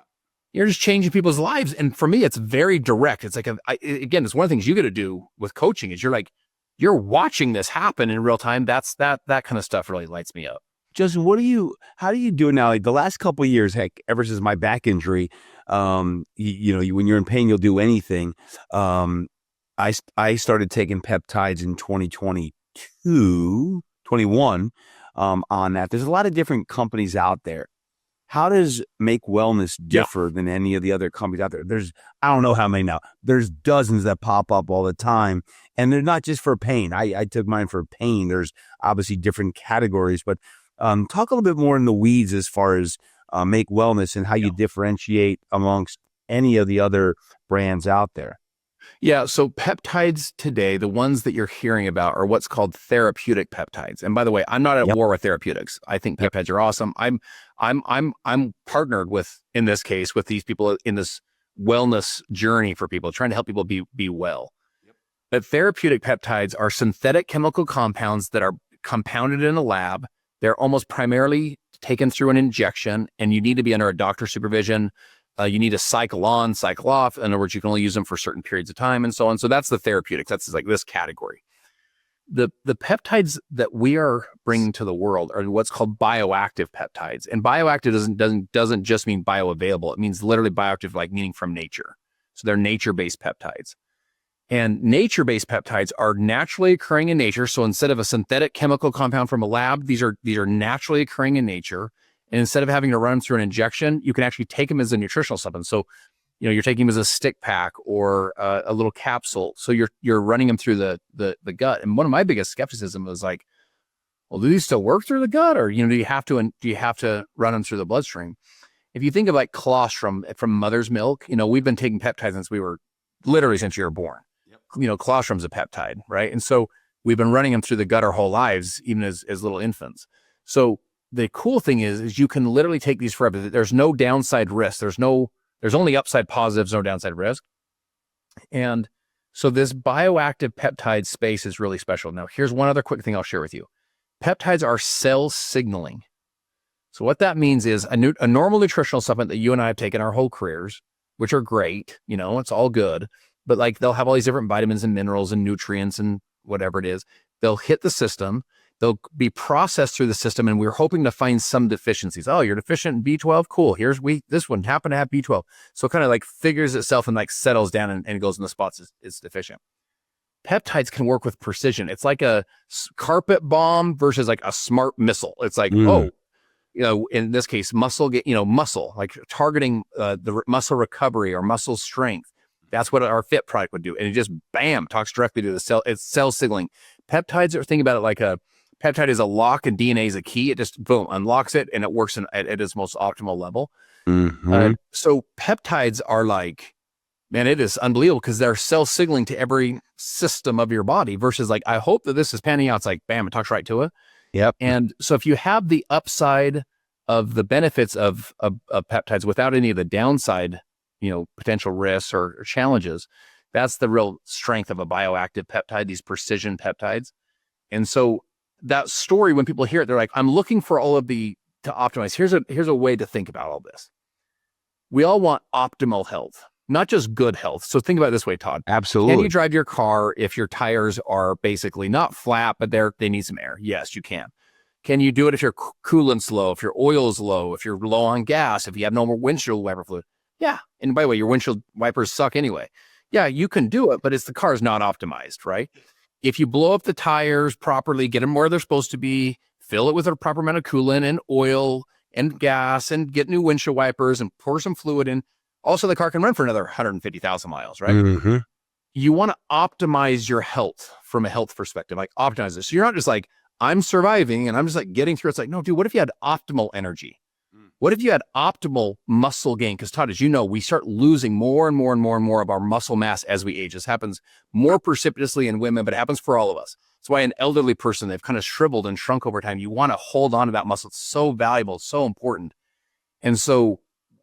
You're just changing people's lives. And for me, it's very direct. It's like, again, it's one of the things you got to do with coaching is you're watching this happen in real time. That kind of stuff really lights me up. Justin, how do you do it now? Like the last couple of years, heck, ever since my back injury, when you're in pain, you'll do anything. I started taking peptides in 21, on that. There's a lot of different companies out there. How does Make Wellness differ than any of the other companies out there? I don't know how many now. There's dozens that pop up all the time, and they're not just for pain. I took mine for pain. There's obviously different categories, but talk a little bit more in the weeds as far as Make Wellness and how you differentiate amongst any of the other brands out there. Yeah. So peptides today, the ones that you're hearing about are what's called therapeutic peptides. And by the way, I'm not at war with therapeutics. I think peptides are awesome. I'm partnered with, in this case, with these people in this wellness journey for people, trying to help people be well. But therapeutic peptides are synthetic chemical compounds that are compounded in a lab. They're almost primarily taken through an injection, and you need to be under a doctor's supervision. You need to cycle on, cycle off. In other words, you can only use them for certain periods of time and so on. So that's the therapeutics. That's like this category. the peptides that we are bringing to the world are what's called bioactive peptides. And bioactive doesn't just mean bioavailable. It means literally bioactive, like meaning from nature. So they're nature-based peptides. And nature-based peptides are naturally occurring in nature. So instead of a synthetic chemical compound from a lab, these are naturally occurring in nature. And instead of having to run them through an injection, you can actually take them as a nutritional supplement. So, you're taking them as a stick pack or a little capsule. So you're running them through the gut. And one of my biggest skepticism was like, well, do these still work through the gut, or do you have to run them through the bloodstream? If you think of like colostrum from mother's milk, we've been taking peptides since you were born. Yep. Colostrum's a peptide, right? And so we've been running them through the gut our whole lives, even as little infants. So the cool thing is you can literally take these forever. There's no downside risk. There's only upside positives, no downside risk. And so this bioactive peptide space is really special. Now, here's one other quick thing I'll share with you. Peptides are cell signaling. So what that means is a normal nutritional supplement that you and I have taken our whole careers, which are great, it's all good, but like they'll have all these different vitamins and minerals and nutrients and whatever it is. They'll hit the system. They'll be processed through the system, and we're hoping to find some deficiencies. Oh, you're deficient in B12? Cool. This one happened to have B12. So it kind of like figures itself and like settles down and goes in the spots it's deficient. Peptides can work with precision. It's like a carpet bomb versus like a smart missile. It's like, in this case, muscle, like targeting the muscle recovery or muscle strength. That's what our Fit product would do. And it just, bam, talks directly to the cell. It's cell signaling. Peptides are, think about it like a peptide is a lock and DNA is a key. It just, boom, unlocks it and it works at its most optimal level. Mm-hmm. So peptides are like, man, it is unbelievable because they're cell signaling to every system of your body versus like, I hope that this is panning out. It's like, bam, it talks right to it. Yep. And so if you have the upside of the benefits of peptides without any of the downside, potential risks or challenges, that's the real strength of a bioactive peptide, these precision peptides. And so that story, when people hear it, they're like, I'm looking for all of to optimize. Here's a way to think about all this. We all want optimal health, not just good health. So think about it this way, Todd. Absolutely. Can you drive your car if your tires are basically not flat, but they need some air? Yes, you can. Can you do it if your coolant's low, if your oil is low, if you're low on gas, if you have no more windshield wiper fluid? Yeah. And by the way, your windshield wipers suck anyway. Yeah, you can do it, but the car's not optimized, right? If you blow up the tires properly, get them where they're supposed to be, fill it with a proper amount of coolant and oil and gas and get new windshield wipers and pour some fluid in. Also, the car can run for another 150,000 miles, right? Mm-hmm. You want to optimize your health from a health perspective, like optimize it. So you're not just like, I'm surviving and I'm just like getting through. It's like, no, dude, what if you had optimal energy? What if you had optimal muscle gain? Because Todd, as you know, we start losing more and more and more and more of our muscle mass as we age. This happens more precipitously in women, but it happens for all of us. That's why an elderly person, they've kind of shriveled and shrunk over time. You want to hold on to that muscle. It's so valuable, so important. And so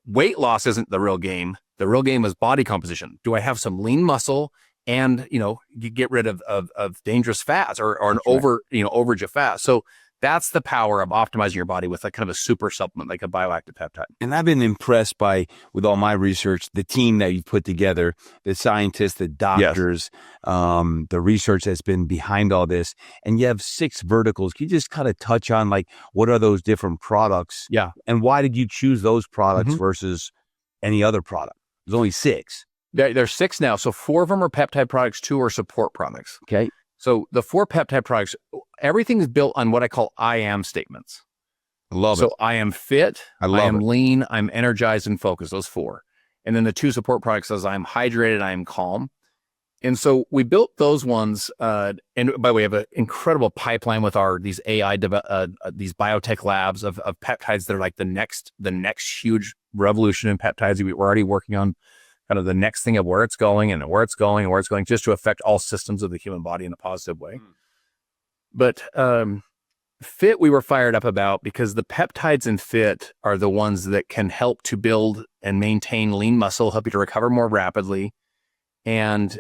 weight loss isn't the real game. The real game is body composition. Do I have some lean muscle and, you get rid of dangerous fats or an overage of fat? So that's the power of optimizing your body with a kind of a super supplement, like a bioactive peptide. And I've been impressed with all my research, the team that you've put together, the scientists, the doctors, the research that's been behind all this. And you have 6 verticals. Can you just kind of touch on like, what are those different products? Yeah. And why did you choose those products versus any other product? There's only 6. There's 6 now. So 4 of them are peptide products, 2 are support products. Okay. So the 4 peptide products, everything is built on what I call I am statements. Love it. So I am fit, I am it. lean, I'm energized and focused, those 4. And then the 2 support products says I'm hydrated, I am calm. And so we built those ones. And by the way, we have an incredible pipeline with these AI, these biotech labs of peptides that are like the next huge revolution in peptides. We're already working on kind of the next thing of where it's going just to affect all systems of the human body in a positive way. But Fit, we were fired up about because the peptides in Fit are the ones that can help to build and maintain lean muscle, help you to recover more rapidly. And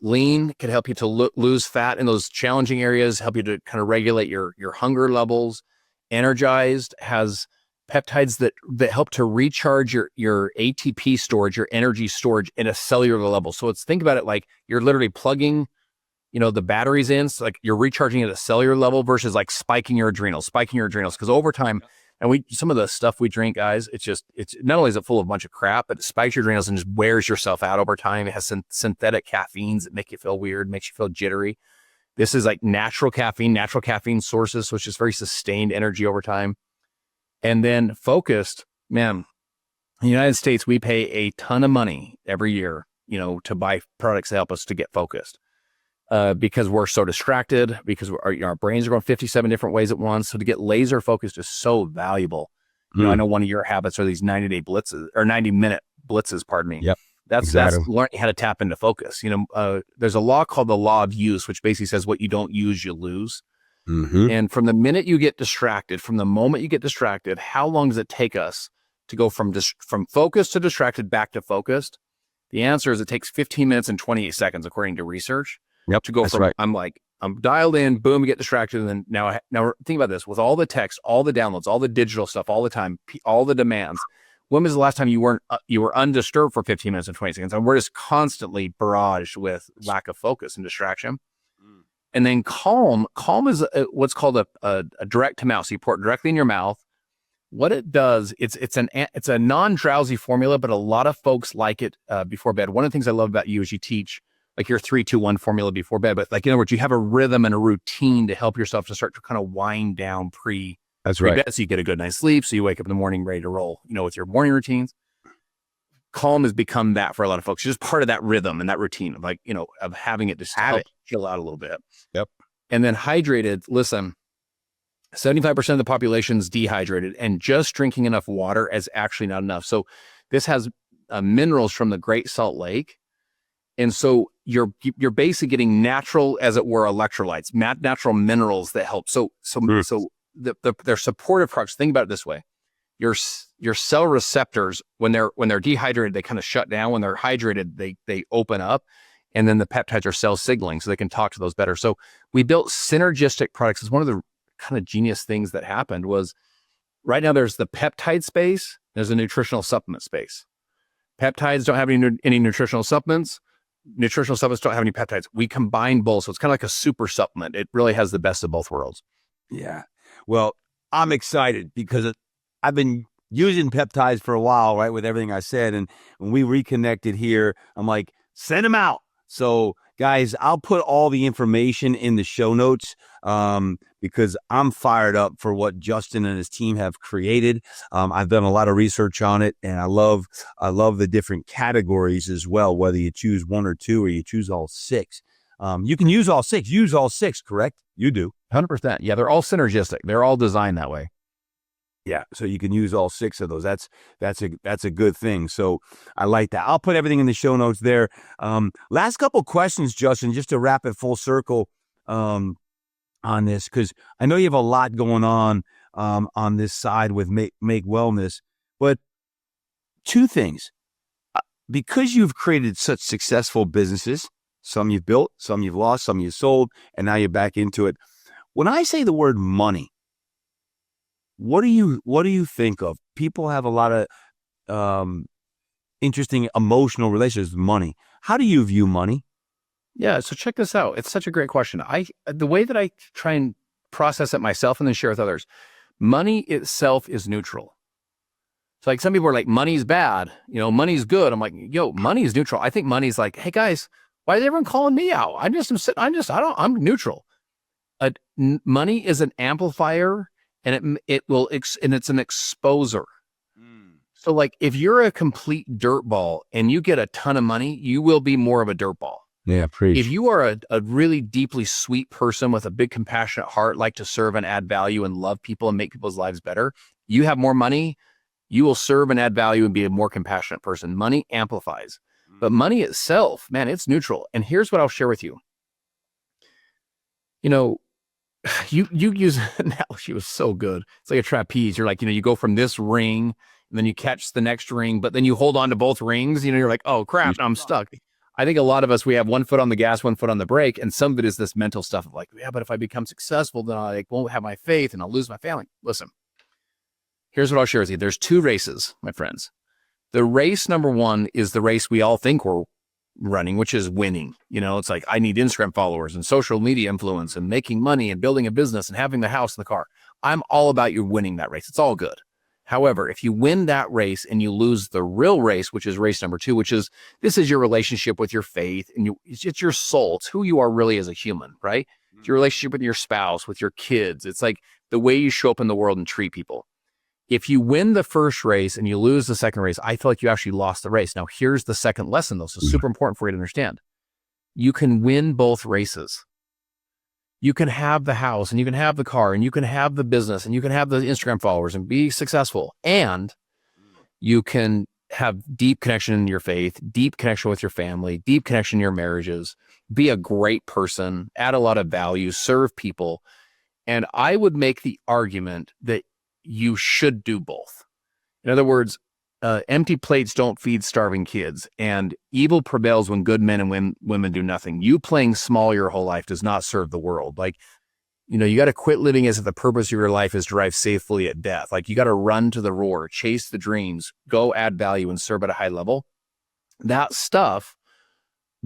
lean can help you to lose fat in those challenging areas, help you to kind of regulate your hunger levels. Energized has peptides that help to recharge your ATP storage, your energy storage in a cellular level. So think about it like you're literally plugging the batteries in. So like you're recharging at a cellular level versus like spiking your adrenals. Because over time, and some of the stuff we drink, guys, it's not only is it full of a bunch of crap, but it spikes your adrenals and just wears yourself out over time. It has synthetic caffeines that make you feel weird, makes you feel jittery. This is like natural caffeine sources, so it's just very sustained energy over time. And then focused, man, in the United States, we pay a ton of money every year, to buy products that help us to get focused. Because we're so distracted, because our brains are going 57 different ways at once. So to get laser focused is so valuable. I know one of your habits are these 90-day blitzes or 90-minute blitzes, pardon me. Yep. That's learning how to tap into focus. There's a law called the law of use, which basically says what you don't use, you lose. Mm-hmm. And from the minute you get distracted, from the moment you get distracted, how long does it take us to go from focused to distracted back to focused? The answer is it takes 15 minutes and 28 seconds, according to research. Yep, to go from, right. I'm dialed in, boom, get distracted. And then now think about this, with all the text, all the downloads, all the digital stuff, all the time, all the demands. When was the last time you were undisturbed for 15 minutes and 20 seconds? And we're just constantly barraged with lack of focus and distraction. And then calm is what's called a direct to mouth. So you pour it directly in your mouth. What it does, it's a non-drowsy formula, but a lot of folks like it before bed. One of the things I love about you is you teach like your 3-2-1 formula before bed, but like, in other words, you have a rhythm and a routine to help yourself to start to kind of wind down That's right. bed, so you get a good night's sleep. So you wake up in the morning ready to roll, with your morning routines. Calm has become that for a lot of folks. It's just part of that rhythm and that routine of like, of having it just help chill out a little bit. Yep. And then hydrated, listen, 75% of the population is dehydrated, and just drinking enough water is actually not enough. So this has minerals from the Great Salt Lake. And so you're basically getting natural, as it were, electrolytes, natural minerals that help. So they're supportive products. Think about it this way: your cell receptors, when they're dehydrated, they kind of shut down. When they're hydrated, they open up, and then the peptides are cell signaling, so they can talk to those better. So we built synergistic products. It's one of the kind of genius things that happened was, right now there's the peptide space, there's a nutritional supplement space. Peptides don't have any nutritional supplements. Nutritional supplements don't have any peptides. We combine both. So it's kind of like a super supplement. It really has the best of both worlds. Yeah. Well, I'm excited because I've been using peptides for a while, right? With everything I said. And when we reconnected here, I'm like, send them out. So guys, I'll put all the information in the show notes because I'm fired up for what Justin and his team have created. I've done a lot of research on it, and I love the different categories as well, whether you choose one or two or you choose all six. You can use all six. Use all six, correct? You do. 100%. Yeah, they're all synergistic. They're all designed that way. Yeah, so you can use all six of those. That's a good thing. So I like that. I'll put everything in the show notes there. Last couple questions, Justin, just to wrap it full circle on this, because I know you have a lot going on this side with Make Wellness. But two things, because you've created such successful businesses, some you've built, some you've lost, some you've sold, and now you're back into it. When I say the word money, what do you think of? People have a lot of interesting emotional relationships with money. How do you view money? Yeah, so check this out. It's such a great question. The way that I try and process it myself and then share with others, money itself is neutral. So like some people are like, money's bad, money's good. I'm like, money is neutral. I think money's like, hey guys, why is everyone calling me out? I'm neutral. Money is an amplifier. And it's an exposer. So like if you're a complete dirtball and you get a ton of money, you will be more of a dirtball. Yeah, preach. If you are a really deeply sweet person with a big compassionate heart, like to serve and add value and love people and make people's lives better, you have more money, you will serve and add value and be a more compassionate person. Money amplifies. But money itself, man, it's neutral. And here's what I'll share with you. You use an analogy, was so good. It's like a trapeze. You're like, you go from this ring and then you catch the next ring, but then you hold on to both rings. You're like, oh crap, I'm stuck. I think a lot of us, we have one foot on the gas, one foot on the brake. And some of it is this mental stuff of like, yeah, but if I become successful, then I won't have my faith and I'll lose my family. Listen, here's what I'll share with you. There's two races, my friends. The race number one is the race we all think running, which is winning. It's like, I need Instagram followers and social media influence and making money and building a business and having the house and the car. I'm all about you winning that race. It's all good. However, if you win that race and you lose the real race, which is race number 2, which is, this is your relationship with your faith, and it's your soul. It's who you are really as a human, right? It's your relationship with your spouse, with your kids. It's like the way you show up in the world and treat people. If you win the first race and you lose the second race, I feel like you actually lost the race. Now, here's the second lesson, though. So super important for you to understand. You can win both races. You can have the house and you can have the car and you can have the business and you can have the Instagram followers and be successful. And you can have deep connection in your faith, deep connection with your family, deep connection in your marriages, be a great person, add a lot of value, serve people. And I would make the argument that you should do both. In other words, empty plates don't feed starving kids, and evil prevails when good men and women do nothing. You playing small your whole life does not serve the world. Like, you got to quit living as if the purpose of your life is to arrive safely at death. Like, you got to run to the roar, chase the dreams, go add value and serve at a high level. That stuff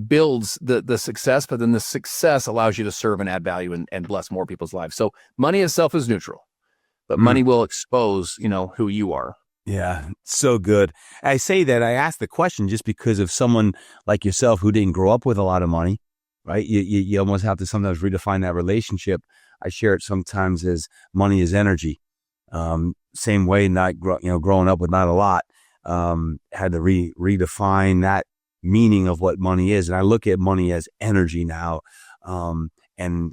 builds the success, but then the success allows you to serve and add value and bless more people's lives. So money itself is neutral, but money will expose, who you are. Yeah, so good. I say that, I asked the question just because of someone like yourself who didn't grow up with a lot of money, right? You almost have to sometimes redefine that relationship. I share it sometimes as money is energy. Same way, growing up with not a lot, had to redefine that meaning of what money is. And I look at money as energy now. And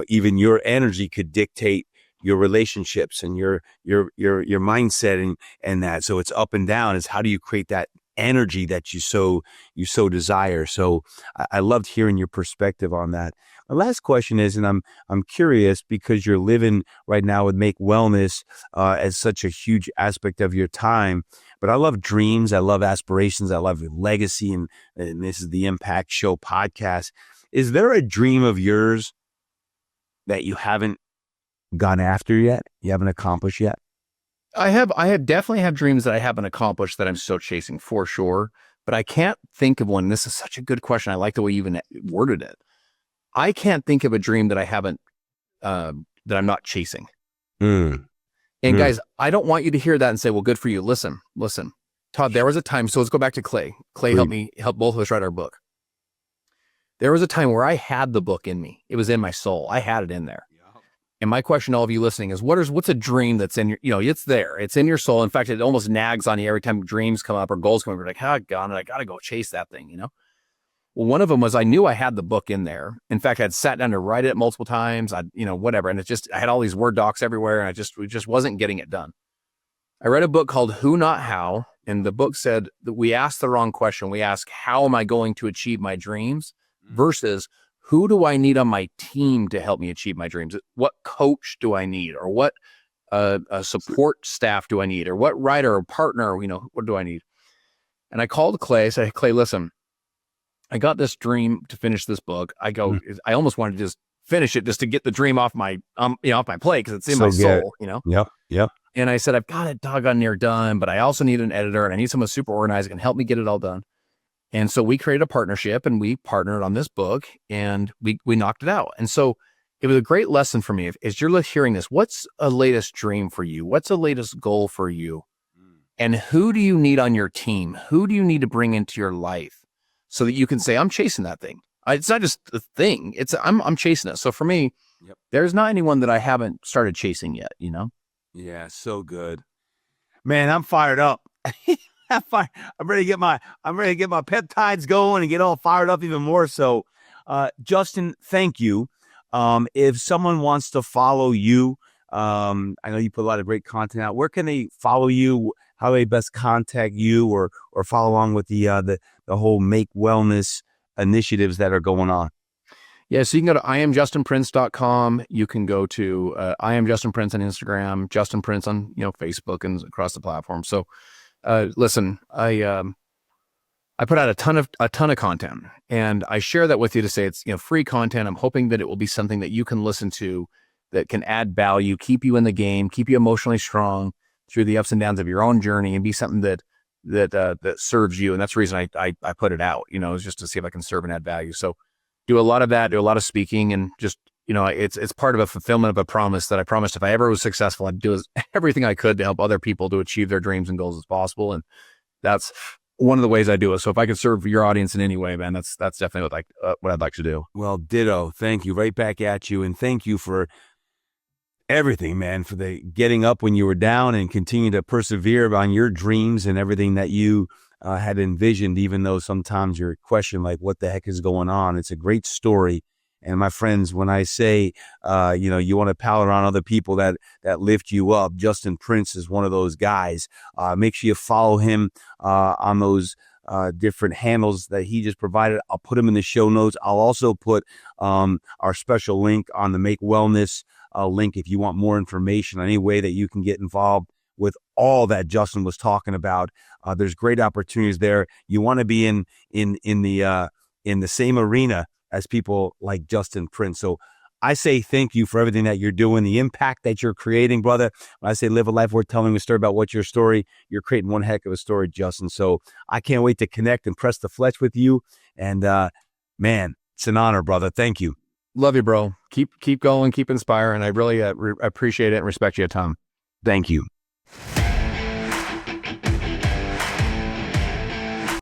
even your energy could dictate your relationships and your mindset and that. So it's up and down. Is how do you create that energy that you so desire? So I loved hearing your perspective on that. My last question is, and I'm curious because you're living right now with Make Wellness as such a huge aspect of your time. But I love dreams. I love aspirations. I love legacy. And this is the Impact Show podcast. Is there a dream of yours that you haven't gone after yet? You haven't accomplished yet? I definitely have dreams that I haven't accomplished that I'm still chasing for sure, but I can't think of one. This is such a good question. I like the way you even worded it. I can't think of a dream that I haven't, that I'm not chasing. And guys, I don't want you to hear that and say, well, good for you. Listen, Todd, there was a time. So let's go back to Clay. Clay helped both of us write our book. There was a time where I had the book in me. It was in my soul. I had it in there. And my question to all of you listening is, what's a dream that's in your, it's there. It's in your soul. In fact, it almost nags on you every time dreams come up or goals come up. You're like, oh, God, I got to go chase that thing, Well, one of them was I knew I had the book in there. In fact, I'd sat down to write it multiple times, whatever. And I had all these Word docs everywhere and we just wasn't getting it done. I read a book called Who Not How. And the book said that we asked the wrong question. We ask, how am I going to achieve my dreams versus who do I need on my team to help me achieve my dreams? What coach do I need? Or what support staff do I need? Or what writer or partner, what do I need? And I called Clay. I said, hey, Clay, listen, I got this dream to finish this book. I I almost wanted to just finish it just to get the dream off my, off my plate because it's in my soul, Yep. And I said, I've got it doggone near done, but I also need an editor and I need someone super organized that can help me get it all done. And so we created a partnership and we partnered on this book and we knocked it out. And so it was a great lesson for me. As you're hearing this, what's a latest dream for you? What's a latest goal for you? And who do you need on your team? Who do you need to bring into your life so that you can say, I'm chasing that thing. It's not just a thing. I'm chasing it. So for me, there's not anyone that I haven't started chasing yet, Yeah, so good. Man, I'm fired up. I'm ready to get my peptides going and get all fired up even more. So, Justin, thank you. If someone wants to follow you, I know you put a lot of great content out. Where can they follow you? How do they best contact you or follow along with the whole Make Wellness initiatives that are going on? Yeah, so you can go to iamjustinprince.com. You can go to I am Justin Prince on Instagram, Justin Prince on Facebook and across the platform. So listen, I put out a ton of content and I share that with you to say it's free content. I'm hoping that it will be something that you can listen to that can add value, keep you in the game, keep you emotionally strong through the ups and downs of your own journey, and be something that that serves you. And that's the reason I put it out, is just to see if I can serve and add value. So do a lot of that, do a lot of speaking, and just, it's part of a fulfillment of a promise that I promised if I ever was successful, I'd do everything I could to help other people to achieve their dreams and goals as possible. And that's one of the ways I do it. So if I could serve your audience in any way, man, that's definitely what I'd like to do. Well, ditto. Thank you. Right back at you. And thank you for everything, man, for the getting up when you were down and continue to persevere on your dreams and everything that you had envisioned, even though sometimes you're questioning, like, what the heck is going on? It's a great story. And my friends, when I say, you want to pal around other people that lift you up, Justin Prince is one of those guys. Make sure you follow him on those different handles that he just provided. I'll put them in the show notes. I'll also put our special link on the Make Wellness link if you want more information on any way that you can get involved with all that Justin was talking about. There's great opportunities there. You want to be in the same arena as people like Justin Prince. So I say thank you for everything that you're doing, the impact that you're creating, brother. When I say live a life worth telling a story about what's your story, you're creating one heck of a story, Justin. So I can't wait to connect and press the flesh with you. And man, it's an honor, brother. Thank you. Love you, bro. Keep going, keep inspiring. I really appreciate it and respect you, Tom. Thank you.